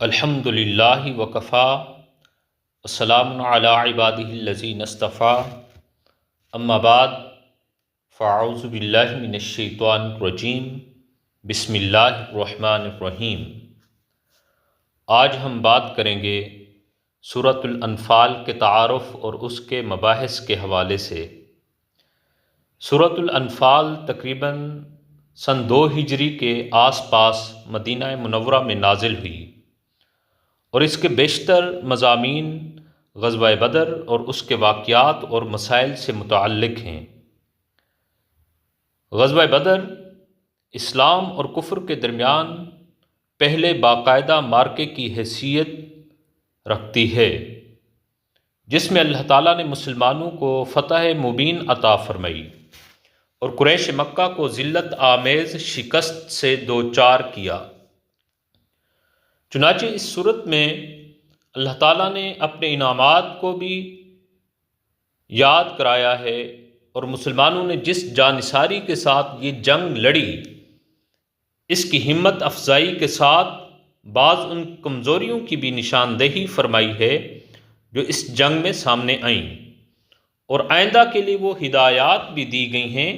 الحمد للہ وکفا وسلام علی عبادہ الذین اصطفیٰ اما بعد فاعوذ باللہ من الشیطان الرجیم بسم اللہ الرحمن الرحیم۔ آج ہم بات کریں گے سورۃ الانفال کے تعارف اور اس کے مباحث کے حوالے سے۔ سورۃ الانفال تقریباً سن 2 ہجری کے آس پاس مدینہ منورہ میں نازل ہوئی اور اس کے بیشتر مضامین غزوہ بدر اور اس کے واقعات اور مسائل سے متعلق ہیں۔ غزوہ بدر اسلام اور کفر کے درمیان پہلے باقاعدہ مارکے کی حیثیت رکھتی ہے، جس میں اللہ تعالیٰ نے مسلمانوں کو فتح مبین عطا فرمائی اور قریش مکہ کو ذلت آمیز شکست سے دوچار کیا۔ چنانچہ اس صورت میں اللہ تعالیٰ نے اپنے انعامات کو بھی یاد کرایا ہے اور مسلمانوں نے جس جانثاری کے ساتھ یہ جنگ لڑی، اس کی ہمت افزائی کے ساتھ بعض ان کمزوریوں کی بھی نشاندہی فرمائی ہے جو اس جنگ میں سامنے آئیں، اور آئندہ کے لیے وہ ہدایات بھی دی گئی ہیں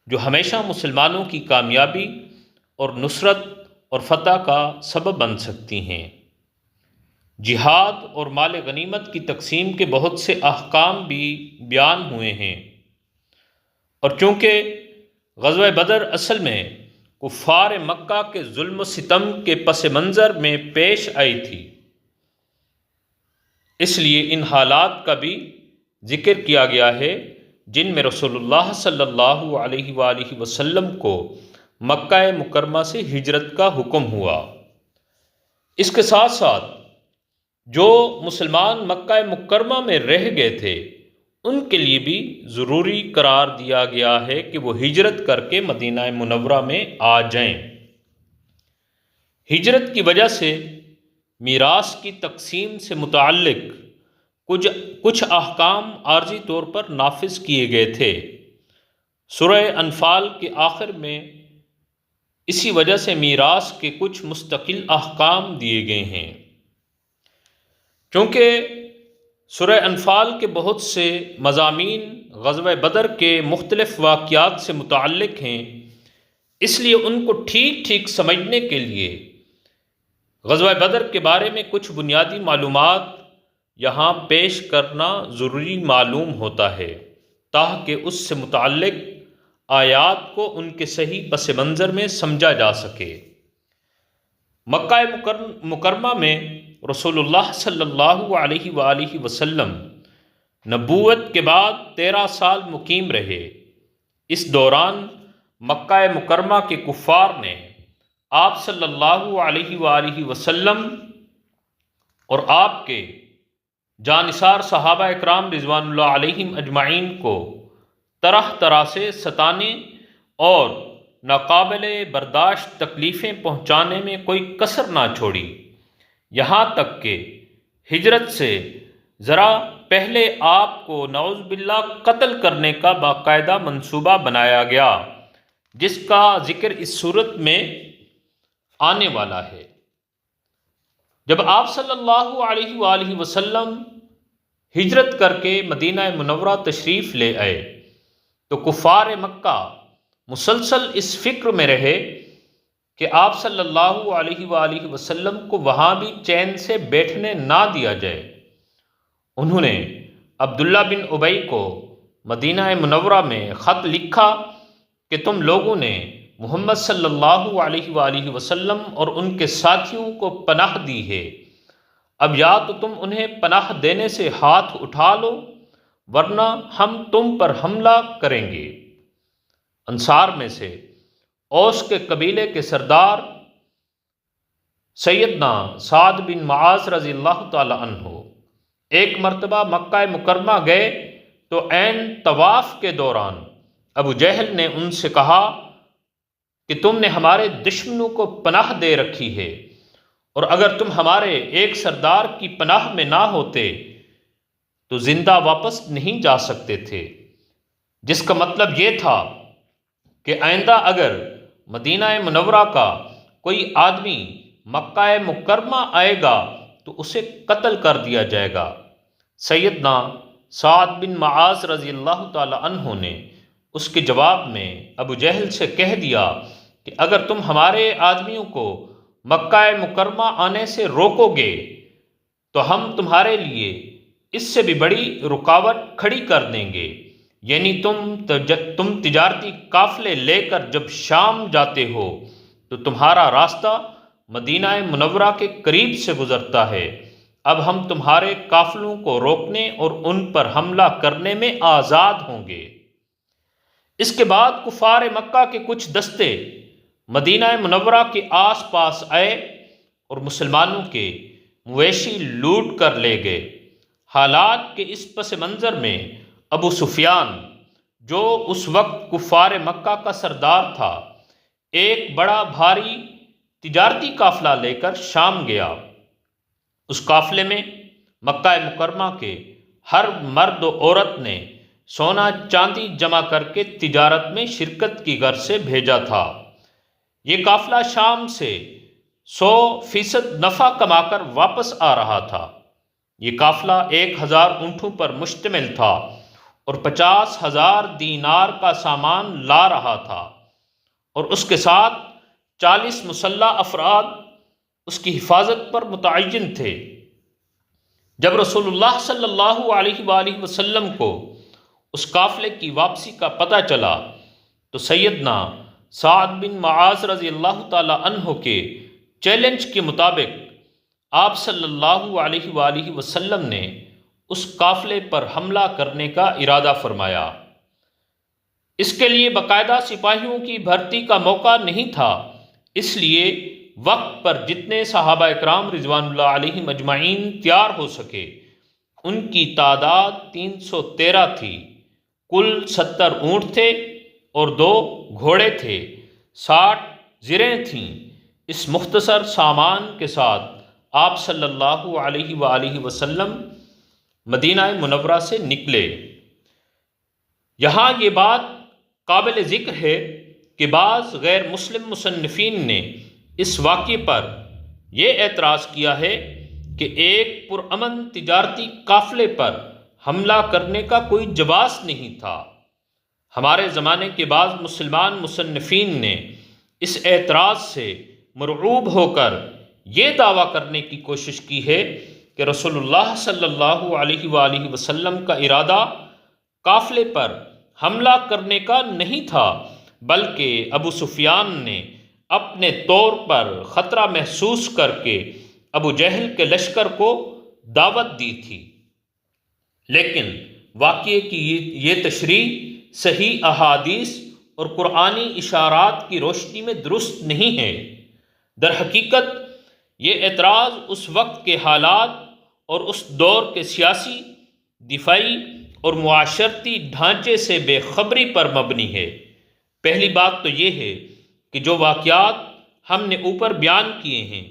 جو ہمیشہ مسلمانوں کی کامیابی اور نصرت اور فتح کا سبب بن سکتی ہیں۔ جہاد اور مال غنیمت کی تقسیم کے بہت سے احکام بھی بیان ہوئے ہیں، اور چونکہ غزوہ بدر اصل میں کفار مکہ کے ظلم و ستم کے پس منظر میں پیش آئی تھی، اس لیے ان حالات کا بھی ذکر کیا گیا ہے جن میں رسول اللہ صلی اللہ علیہ وآلہ وسلم کو مکہ مکرمہ سے ہجرت کا حکم ہوا۔ اس کے ساتھ ساتھ جو مسلمان مکہ مکرمہ میں رہ گئے تھے ان کے لیے بھی ضروری قرار دیا گیا ہے کہ وہ ہجرت کر کے مدینہ منورہ میں آ جائیں۔ ہجرت کی وجہ سے میراث کی تقسیم سے متعلق کچھ احکام عارضی طور پر نافذ کیے گئے تھے۔ سورہ انفال کے آخر میں اسی وجہ سے میراث کے کچھ مستقل احکام دیے گئے ہیں۔ چونکہ سورہ انفال کے بہت سے مضامین غزوہ بدر کے مختلف واقعات سے متعلق ہیں، اس لیے ان کو ٹھیک سمجھنے کے لیے غزوہ بدر کے بارے میں کچھ بنیادی معلومات یہاں پیش کرنا ضروری معلوم ہوتا ہے تاکہ اس سے متعلق آیات کو ان کے صحیح پس منظر میں سمجھا جا سکے۔ مکہ مکرمہ میں رسول اللہ صلی اللہ علیہ وآلہ وسلم نبوت کے بعد 13 سال مقیم رہے۔ اس دوران مکہ مکرمہ کے کفار نے آپ صلی اللہ علیہ وآلہ وسلم اور آپ کے جانثار صحابہ اکرام رضوان اللہ علیہم اجمعین کو طرح سے ستانے اور ناقابل برداشت تکلیفیں پہنچانے میں کوئی کسر نہ چھوڑی، یہاں تک کہ ہجرت سے ذرا پہلے آپ کو نعوذ باللہ قتل کرنے کا باقاعدہ منصوبہ بنایا گیا، جس کا ذکر اس صورت میں آنے والا ہے۔ جب آپ صلی اللہ علیہ وآلہ وسلم ہجرت کر کے مدینہ منورہ تشریف لے آئے تو کفار مکہ مسلسل اس فکر میں رہے کہ آپ صلی اللہ علیہ وآلہ وسلم کو وہاں بھی چین سے بیٹھنے نہ دیا جائے۔ انہوں نے عبداللہ بن ابی کو مدینہ منورہ میں خط لکھا کہ تم لوگوں نے محمد صلی اللہ علیہ وآلہ وسلم اور ان کے ساتھیوں کو پناہ دی ہے، اب یا تو تم انہیں پناہ دینے سے ہاتھ اٹھا لو ورنہ ہم تم پر حملہ کریں گے۔ انصار میں سے اوس کے قبیلے کے سردار سیدنا سعد بن معاذ رضی اللہ تعالی عنہ ایک مرتبہ مکہ مکرمہ گئے تو عین طواف کے دوران ابو جہل نے ان سے کہا کہ تم نے ہمارے دشمنوں کو پناہ دے رکھی ہے، اور اگر تم ہمارے ایک سردار کی پناہ میں نہ ہوتے تو زندہ واپس نہیں جا سکتے تھے، جس کا مطلب یہ تھا کہ آئندہ اگر مدینہ منورہ کا کوئی آدمی مکہ مکرمہ آئے گا تو اسے قتل کر دیا جائے گا۔ سیدنا سعد بن معاذ رضی اللہ تعالی عنہ نے اس کے جواب میں ابو جہل سے کہہ دیا کہ اگر تم ہمارے آدمیوں کو مکہ مکرمہ آنے سے روکو گے تو ہم تمہارے لیے اس سے بھی بڑی رکاوٹ کھڑی کر دیں گے، یعنی تم تجارتی قافلے لے کر جب شام جاتے ہو تو تمہارا راستہ مدینہ منورہ کے قریب سے گزرتا ہے، اب ہم تمہارے قافلوں کو روکنے اور ان پر حملہ کرنے میں آزاد ہوں گے۔ اس کے بعد کفار مکہ کے کچھ دستے مدینہ منورہ کے آس پاس آئے اور مسلمانوں کے مویشی لوٹ کر لے گئے۔ حالات کے اس پس منظر میں ابو سفیان جو اس وقت کفار مکہ کا سردار تھا، ایک بڑا بھاری تجارتی قافلہ لے کر شام گیا۔ اس قافلے میں مکہ مکرمہ کے ہر مرد و عورت نے سونا چاندی جمع کر کے تجارت میں شرکت کی غرض سے بھیجا تھا۔ یہ قافلہ شام سے 100% نفع کما کر واپس آ رہا تھا۔ یہ قافلہ 1000 اونٹوں پر مشتمل تھا اور 50,000 دینار کا سامان لا رہا تھا، اور اس کے ساتھ 40 مسلح افراد اس کی حفاظت پر متعین تھے۔ جب رسول اللہ صلی اللہ علیہ وآلہ وسلم کو اس قافلے کی واپسی کا پتہ چلا تو سیدنا سعد بن معاذ رضی اللہ تعالی عنہ کے چیلنج کے مطابق آپ صلی اللہ علیہ وآلہ وسلم نے اس قافلے پر حملہ کرنے کا ارادہ فرمایا۔ اس کے لیے باقاعدہ سپاہیوں کی بھرتی کا موقع نہیں تھا، اس لیے وقت پر جتنے صحابہ اکرام رضوان اللہ علیہم اجمعین تیار ہو سکے، ان کی تعداد 313 تھی۔ کل 70 اونٹ تھے اور 2 گھوڑے تھے، 60 زریں تھیں۔ اس مختصر سامان کے ساتھ آپ صلی اللہ علیہ وآلہ وسلم مدینہ منورہ سے نکلے۔ یہاں یہ بات قابل ذکر ہے کہ بعض غیر مسلم مصنفین نے اس واقعے پر یہ اعتراض کیا ہے کہ ایک پرامن تجارتی قافلے پر حملہ کرنے کا کوئی جواز نہیں تھا۔ ہمارے زمانے کے بعض مسلمان مصنفین نے اس اعتراض سے مرعوب ہو کر یہ دعویٰ کرنے کی کوشش کی ہے کہ رسول اللہ صلی اللہ علیہ وآلہ وسلم کا ارادہ قافلے پر حملہ کرنے کا نہیں تھا، بلکہ ابو سفیان نے اپنے طور پر خطرہ محسوس کر کے ابو جہل کے لشکر کو دعوت دی تھی۔ لیکن واقعے کی یہ تشریح صحیح احادیث اور قرآنی اشارات کی روشنی میں درست نہیں ہے۔ در حقیقت یہ اعتراض اس وقت کے حالات اور اس دور کے سیاسی، دفاعی اور معاشرتی ڈھانچے سے بے خبری پر مبنی ہے۔ پہلی بات تو یہ ہے کہ جو واقعات ہم نے اوپر بیان کیے ہیں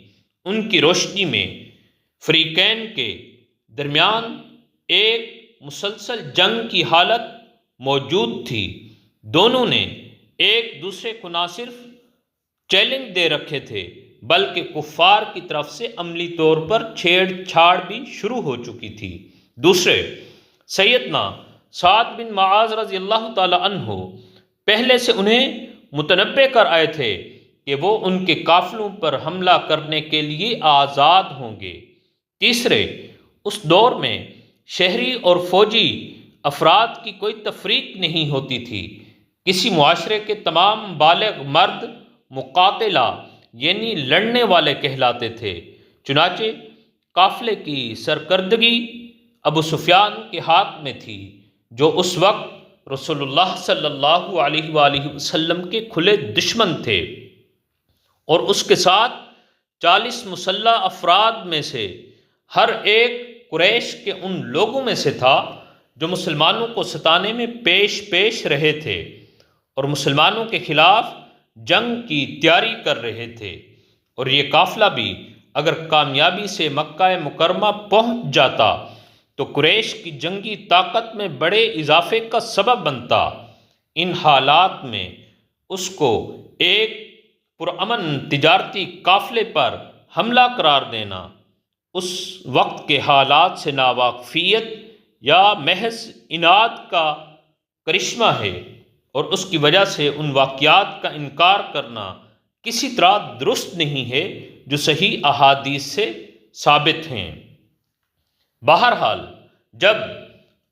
ان کی روشنی میں فریقین کے درمیان ایک مسلسل جنگ کی حالت موجود تھی۔ دونوں نے ایک دوسرے کو نہ صرف چیلنج دے رکھے تھے بلکہ کفار کی طرف سے عملی طور پر چھیڑ چھاڑ بھی شروع ہو چکی تھی۔ دوسرے، سیدنا سعد بن معاذ رضی اللہ تعالی عنہ پہلے سے انہیں متنبع کر آئے تھے کہ وہ ان کے قافلوں پر حملہ کرنے کے لیے آزاد ہوں گے۔ تیسرے، اس دور میں شہری اور فوجی افراد کی کوئی تفریق نہیں ہوتی تھی۔ کسی معاشرے کے تمام بالغ مرد مقاتلہ یعنی لڑنے والے کہلاتے تھے۔ چنانچہ قافلے کی سرکردگی ابو سفیان کے ہاتھ میں تھی، جو اس وقت رسول اللہ صلی اللہ علیہ وآلہ وسلم کے کھلے دشمن تھے، اور اس کے ساتھ 40 مسلح افراد میں سے ہر ایک قریش کے ان لوگوں میں سے تھا جو مسلمانوں کو ستانے میں پیش رہے تھے اور مسلمانوں کے خلاف جنگ کی تیاری کر رہے تھے، اور یہ قافلہ بھی اگر کامیابی سے مکہ مکرمہ پہنچ جاتا تو قریش کی جنگی طاقت میں بڑے اضافے کا سبب بنتا۔ ان حالات میں اس کو ایک پرامن تجارتی قافلے پر حملہ قرار دینا اس وقت کے حالات سے ناواقفیت یا محض عناد کا کرشمہ ہے، اور اس کی وجہ سے ان واقعات کا انکار کرنا کسی طرح درست نہیں ہے جو صحیح احادیث سے ثابت ہیں۔ بہرحال جب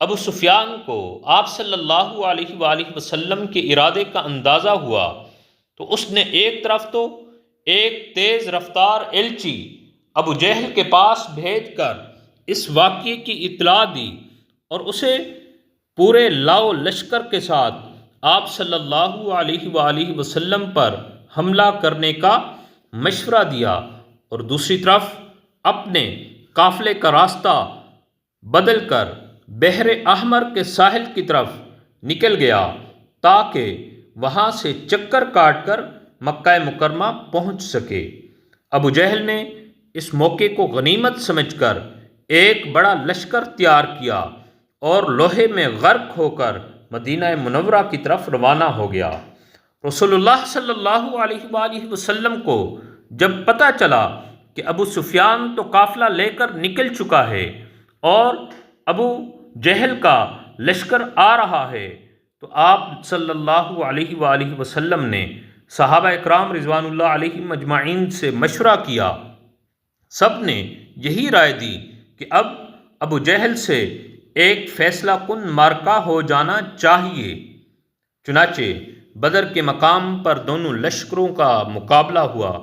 ابو سفیان کو آپ صلی اللہ علیہ وآلہ وسلم کے ارادے کا اندازہ ہوا تو اس نے ایک طرف تو ایک تیز رفتار ایلچی ابو جہل کے پاس بھیج کر اس واقعے کی اطلاع دی اور اسے پورے لاؤ لشکر کے ساتھ آپ صلی اللہ علیہ وآلہ وسلم پر حملہ کرنے کا مشورہ دیا، اور دوسری طرف اپنے قافلے کا راستہ بدل کر بحر احمر کے ساحل کی طرف نکل گیا تاکہ وہاں سے چکر کاٹ کر مکہ مکرمہ پہنچ سکے۔ ابو جہل نے اس موقع کو غنیمت سمجھ کر ایک بڑا لشکر تیار کیا اور لوہے میں غرق ہو کر مدینہ منورہ کی طرف روانہ ہو گیا۔ رسول اللہ صلی اللہ علیہ وآلہ وسلم کو جب پتہ چلا کہ ابو سفیان تو قافلہ لے کر نکل چکا ہے اور ابو جہل کا لشکر آ رہا ہے، تو آپ صلی اللہ علیہ وآلہ وسلم نے صحابہ اکرام رضوان اللہ علیہم اجمعین سے مشورہ کیا۔ سب نے یہی رائے دی کہ اب ابو جہل سے ایک فیصلہ کن معرکہ ہو جانا چاہیے۔ چنانچہ بدر کے مقام پر دونوں لشکروں کا مقابلہ ہوا۔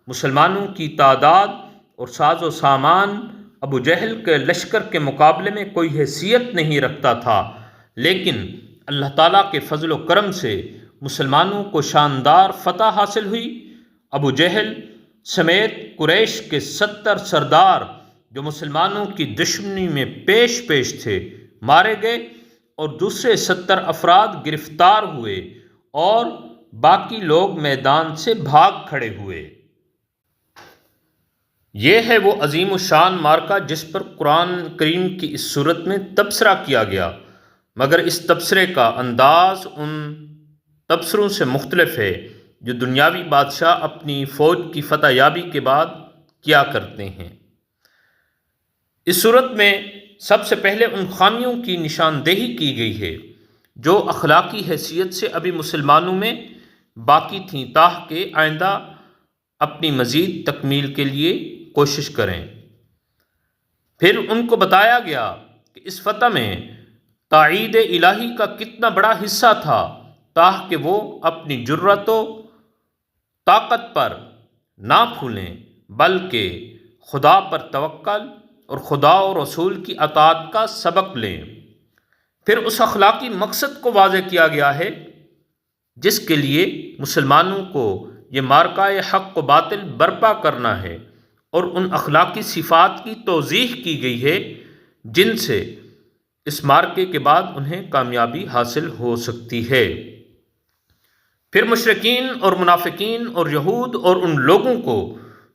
مسلمانوں کی تعداد اور ساز و سامان ابو جہل کے لشکر کے مقابلے میں کوئی حیثیت نہیں رکھتا تھا، لیکن اللہ تعالیٰ کے فضل و کرم سے مسلمانوں کو شاندار فتح حاصل ہوئی۔ ابو جہل سمیت قریش کے 70 سردار جو مسلمانوں کی دشمنی میں پیش تھے مارے گئے، اور دوسرے 70 افراد گرفتار ہوئے اور باقی لوگ میدان سے بھاگ کھڑے ہوئے۔ یہ ہے وہ عظیم الشان معرکہ جس پر قرآن کریم کی اس صورت میں تبصرہ کیا گیا، مگر اس تبصرے کا انداز ان تبصروں سے مختلف ہے جو دنیاوی بادشاہ اپنی فوج کی فتح یابی کے بعد کیا کرتے ہیں۔ اس صورت میں سب سے پہلے ان خامیوں کی نشاندہی کی گئی ہے جو اخلاقی حیثیت سے ابھی مسلمانوں میں باقی تھیں، تاکہ آئندہ اپنی مزید تکمیل کے لیے کوشش کریں۔ پھر ان کو بتایا گیا کہ اس فتح میں تائید الہی کا کتنا بڑا حصہ تھا، تاکہ وہ اپنی جرأت و طاقت پر نہ پھولیں بلکہ خدا پر توکل اور خدا و رسول کی اطاعت کا سبق لیں۔ پھر اس اخلاقی مقصد کو واضح کیا گیا ہے جس کے لیے مسلمانوں کو یہ معرکہ حق و باطل برپا کرنا ہے، اور ان اخلاقی صفات کی توضیح کی گئی ہے جن سے اس معرکے کے بعد انہیں کامیابی حاصل ہو سکتی ہے۔ پھر مشرکین اور منافقین اور یہود اور ان لوگوں کو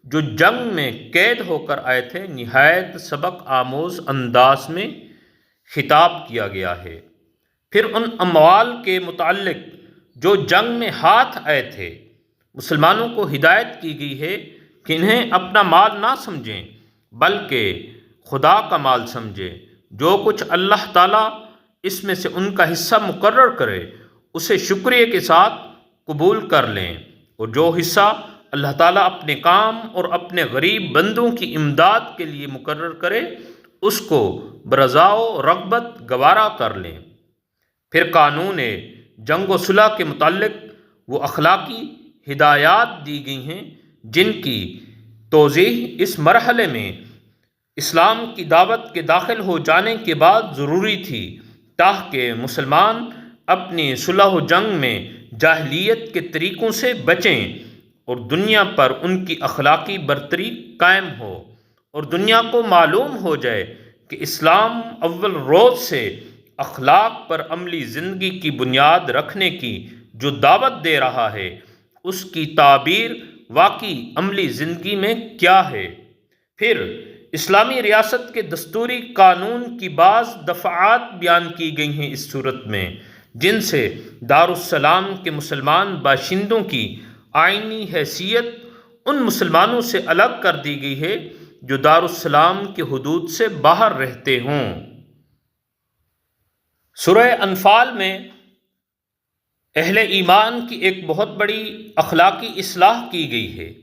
جو جنگ میں قید ہو کر آئے تھے نہایت سبق آموز انداز میں خطاب کیا گیا ہے۔ پھر ان اموال کے متعلق جو جنگ میں ہاتھ آئے تھے مسلمانوں کو ہدایت کی گئی ہے کہ انہیں اپنا مال نہ سمجھیں بلکہ خدا کا مال سمجھیں۔ جو کچھ اللہ تعالیٰ اس میں سے ان کا حصہ مقرر کرے اسے شکریہ کے ساتھ قبول کر لیں، اور جو حصہ اللہ تعالیٰ اپنے کام اور اپنے غریب بندوں کی امداد کے لیے مقرر کرے اس کو برضا و رغبت گوارا کر لیں۔ پھر قانون جنگ و صلح کے متعلق وہ اخلاقی ہدایات دی گئی ہیں جن کی توضیح اس مرحلے میں اسلام کی دعوت کے داخل ہو جانے کے بعد ضروری تھی، تاکہ مسلمان اپنی صلح و جنگ میں جاہلیت کے طریقوں سے بچیں اور دنیا پر ان کی اخلاقی برتری قائم ہو، اور دنیا کو معلوم ہو جائے کہ اسلام اول روز سے اخلاق پر عملی زندگی کی بنیاد رکھنے کی جو دعوت دے رہا ہے اس کی تعبیر واقعی عملی زندگی میں کیا ہے۔ پھر اسلامی ریاست کے دستوری قانون کی بعض دفعات بیان کی گئی ہیں اس صورت میں، جن سے دارالسلام کے مسلمان باشندوں کی آئینی حیثیت ان مسلمانوں سے الگ کر دی گئی ہے جو دارالسلام کی حدود سے باہر رہتے ہوں۔ سورہ انفال میں اہل ایمان کی ایک بہت بڑی اخلاقی اصلاح کی گئی ہے۔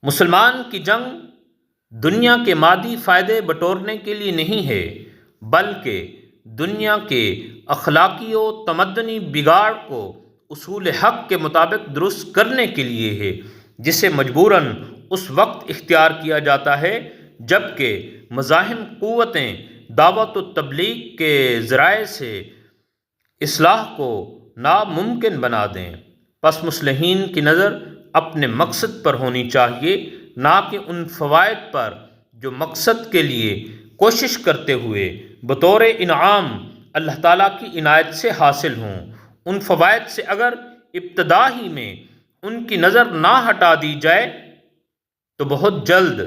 مسلمان کی جنگ دنیا کے مادی فائدے بٹورنے کے لیے نہیں ہے، بلکہ دنیا کے اخلاقی و تمدنی بگاڑ کو اصول حق کے مطابق درست کرنے کے لیے ہے، جسے مجبوراً اس وقت اختیار کیا جاتا ہے جب کہ مزاحم قوتیں دعوت و تبلیغ کے ذرائع سے اصلاح کو ناممکن بنا دیں۔ پس مصلحین کی نظر اپنے مقصد پر ہونی چاہیے، نہ کہ ان فوائد پر جو مقصد کے لیے کوشش کرتے ہوئے بطور انعام اللہ تعالیٰ کی عنایت سے حاصل ہوں۔ ان فوائد سے اگر ابتدا ہی میں ان کی نظر نہ ہٹا دی جائے تو بہت جلد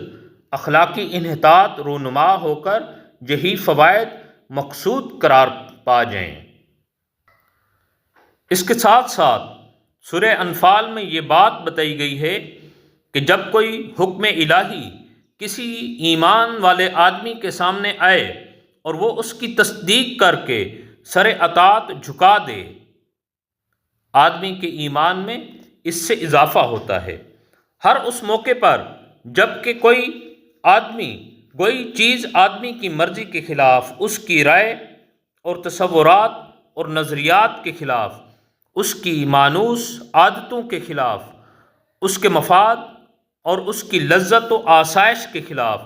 اخلاقی انحطاط رونما ہو کر یہی فوائد مقصود قرار پا جائیں۔ اس کے ساتھ ساتھ سورہ انفال میں یہ بات بتائی گئی ہے کہ جب کوئی حکم الہی کسی ایمان والے آدمی کے سامنے آئے اور وہ اس کی تصدیق کر کے سر اطاعت جھکا دے، آدمی کے ایمان میں اس سے اضافہ ہوتا ہے۔ ہر اس موقع پر جب کہ کوئی چیز آدمی کی مرضی کے خلاف، اس کی رائے اور تصورات اور نظریات کے خلاف، اس کی مانوس عادتوں کے خلاف، اس کے مفاد اور اس کی لذت و آسائش کے خلاف،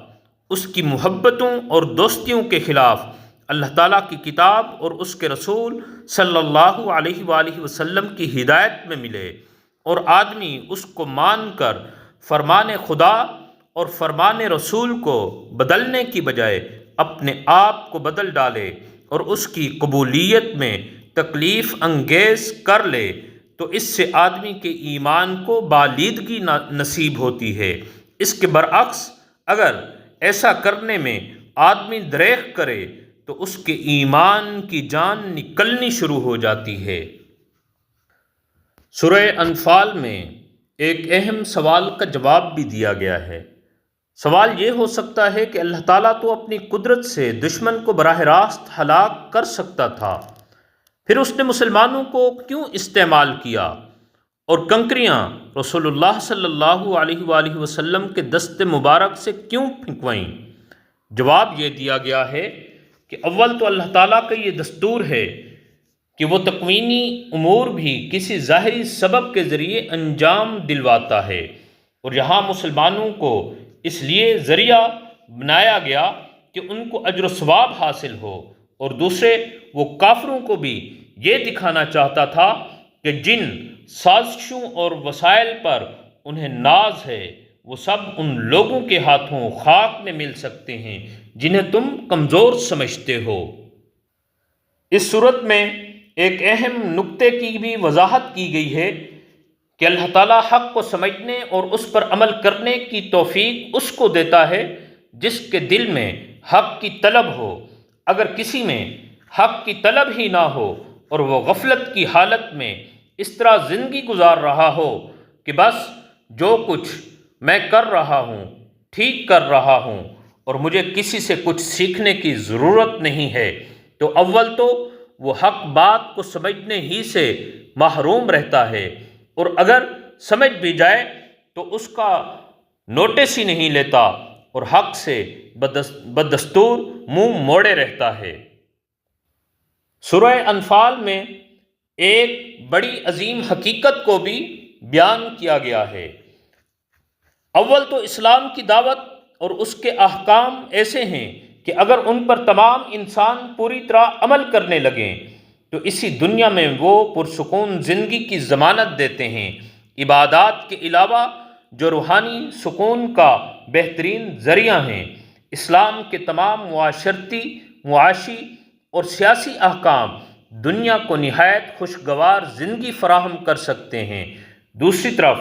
اس کی محبتوں اور دوستیوں کے خلاف اللہ تعالیٰ کی کتاب اور اس کے رسول صلی اللہ علیہ وآلہ وسلم کی ہدایت میں ملے، اور آدمی اس کو مان کر فرمان خدا اور فرمان رسول کو بدلنے کی بجائے اپنے آپ کو بدل ڈالے اور اس کی قبولیت میں تکلیف انگیز کر لے، تو اس سے آدمی کے ایمان کو بالیدگی نصیب ہوتی ہے۔ اس کے برعکس اگر ایسا کرنے میں آدمی دریغ کرے تو اس کے ایمان کی جان نکلنی شروع ہو جاتی ہے۔ سورہ انفال میں ایک اہم سوال کا جواب بھی دیا گیا ہے۔ سوال یہ ہو سکتا ہے کہ اللہ تعالیٰ تو اپنی قدرت سے دشمن کو براہ راست ہلاک کر سکتا تھا، پھر اس نے مسلمانوں کو کیوں استعمال کیا اور کنکریاں رسول اللہ صلی اللہ علیہ وآلہ وسلم کے دست مبارک سے کیوں پھینکوائیں؟ جواب یہ دیا گیا ہے کہ اول تو اللہ تعالیٰ کا یہ دستور ہے کہ وہ تکوینی امور بھی کسی ظاہری سبب کے ذریعے انجام دلواتا ہے، اور یہاں مسلمانوں کو اس لیے ذریعہ بنایا گیا کہ ان کو اجر و ثواب حاصل ہو، اور دوسرے وہ کافروں کو بھی یہ دکھانا چاہتا تھا کہ جن سازشوں اور وسائل پر انہیں ناز ہے وہ سب ان لوگوں کے ہاتھوں خاک میں مل سکتے ہیں جنہیں تم کمزور سمجھتے ہو۔ اس صورت میں ایک اہم نکتے کی بھی وضاحت کی گئی ہے کہ اللہ تعالیٰ حق کو سمجھنے اور اس پر عمل کرنے کی توفیق اس کو دیتا ہے جس کے دل میں حق کی طلب ہو۔ اگر کسی میں حق کی طلب ہی نہ ہو اور وہ غفلت کی حالت میں اس طرح زندگی گزار رہا ہو کہ بس جو کچھ میں کر رہا ہوں ٹھیک کر رہا ہوں اور مجھے کسی سے کچھ سیکھنے کی ضرورت نہیں ہے، تو اول تو وہ حق بات کو سمجھنے ہی سے محروم رہتا ہے، اور اگر سمجھ بھی جائے تو اس کا نوٹس ہی نہیں لیتا اور حق سے بدستور منہ موڑے رہتا ہے۔ سورہ انفال میں ایک بڑی عظیم حقیقت کو بھی بیان کیا گیا ہے۔ اول تو اسلام کی دعوت اور اس کے احکام ایسے ہیں کہ اگر ان پر تمام انسان پوری طرح عمل کرنے لگیں تو اسی دنیا میں وہ پرسکون زندگی کی ضمانت دیتے ہیں۔ عبادات کے علاوہ جو روحانی سکون کا بہترین ذریعہ ہیں، اسلام کے تمام معاشرتی، معاشی اور سیاسی احکام دنیا کو نہایت خوشگوار زندگی فراہم کر سکتے ہیں۔ دوسری طرف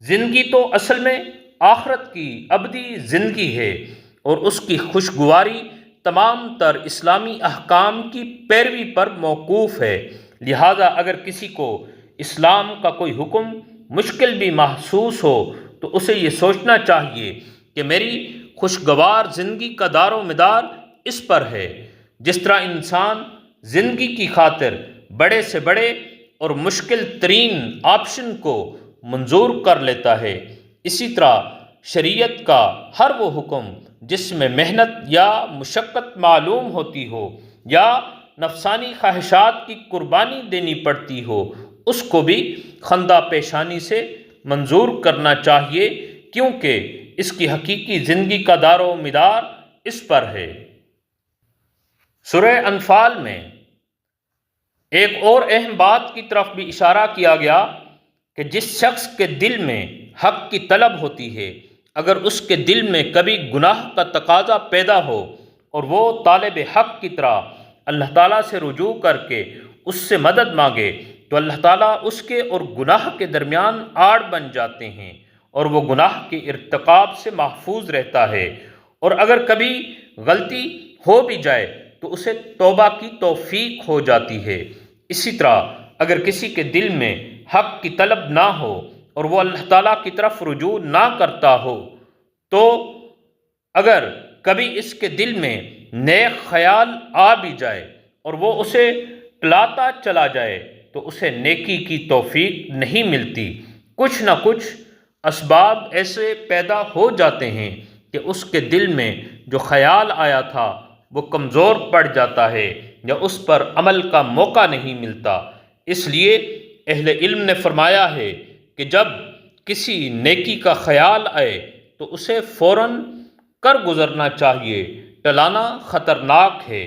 زندگی تو اصل میں آخرت کی ابدی زندگی ہے، اور اس کی خوشگواری تمام تر اسلامی احکام کی پیروی پر موقوف ہے۔ لہذا اگر کسی کو اسلام کا کوئی حکم مشکل بھی محسوس ہو تو اسے یہ سوچنا چاہیے کہ میری خوشگوار زندگی کا دار و مدار اس پر ہے۔ جس طرح انسان زندگی کی خاطر بڑے سے بڑے اور مشکل ترین آپشن کو منظور کر لیتا ہے، اسی طرح شریعت کا ہر وہ حکم جس میں محنت یا مشقت معلوم ہوتی ہو یا نفسانی خواہشات کی قربانی دینی پڑتی ہو، اس کو بھی خندہ پیشانی سے منظور کرنا چاہیے، کیونکہ اس کی حقیقی زندگی کا دار و مدار اس پر ہے۔ سورہ انفال میں ایک اور اہم بات کی طرف بھی اشارہ کیا گیا کہ جس شخص کے دل میں حق کی طلب ہوتی ہے، اگر اس کے دل میں کبھی گناہ کا تقاضا پیدا ہو اور وہ طالب حق کی طرح اللہ تعالیٰ سے رجوع کر کے اس سے مدد مانگے تو اللہ تعالیٰ اس کے اور گناہ کے درمیان آڑ بن جاتے ہیں اور وہ گناہ کے ارتکاب سے محفوظ رہتا ہے، اور اگر کبھی غلطی ہو بھی جائے تو اسے توبہ کی توفیق ہو جاتی ہے۔ اسی طرح اگر کسی کے دل میں حق کی طلب نہ ہو اور وہ اللہ تعالیٰ کی طرف رجوع نہ کرتا ہو، تو اگر کبھی اس کے دل میں نیک خیال آ بھی جائے اور وہ اسے ٹلاتا چلا جائے تو اسے نیکی کی توفیق نہیں ملتی۔ کچھ نہ کچھ اسباب ایسے پیدا ہو جاتے ہیں کہ اس کے دل میں جو خیال آیا تھا وہ کمزور پڑ جاتا ہے یا اس پر عمل کا موقع نہیں ملتا۔ اس لیے اہل علم نے فرمایا ہے کہ جب کسی نیکی کا خیال آئے تو اسے فوراً کر گزرنا چاہیے، ٹلانا خطرناک ہے۔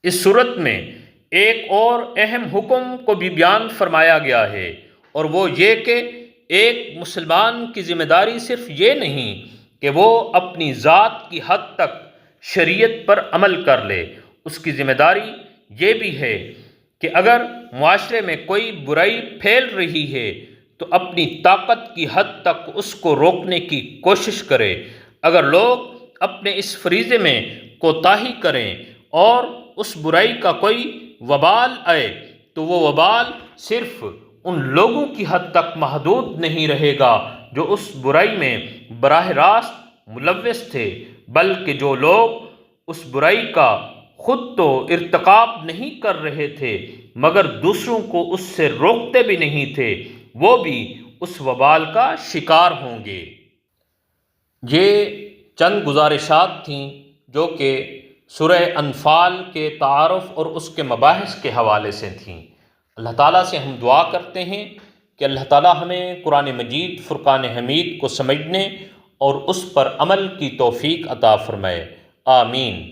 اس صورت میں ایک اور اہم حکم کو بھی بیان فرمایا گیا ہے، اور وہ یہ کہ ایک مسلمان کی ذمہ داری صرف یہ نہیں کہ وہ اپنی ذات کی حد تک شریعت پر عمل کر لے، اس کی ذمہ داری یہ بھی ہے کہ اگر معاشرے میں کوئی برائی پھیل رہی ہے تو اپنی طاقت کی حد تک اس کو روکنے کی کوشش کرے۔ اگر لوگ اپنے اس فریضے میں کوتاہی کریں اور اس برائی کا کوئی وبال آئے تو وہ وبال صرف ان لوگوں کی حد تک محدود نہیں رہے گا جو اس برائی میں براہ راست ملوث تھے، بلکہ جو لوگ اس برائی کا خود تو ارتکاب نہیں کر رہے تھے مگر دوسروں کو اس سے روکتے بھی نہیں تھے، وہ بھی اس وبال کا شکار ہوں گے۔ یہ چند گزارشات تھیں جو کہ سورہ انفال کے تعارف اور اس کے مباحث کے حوالے سے تھیں۔ اللہ تعالیٰ سے ہم دعا کرتے ہیں کہ اللہ تعالیٰ ہمیں قرآن مجید فرقان حمید کو سمجھنے اور اس پر عمل کی توفیق عطا فرمائے، آمین۔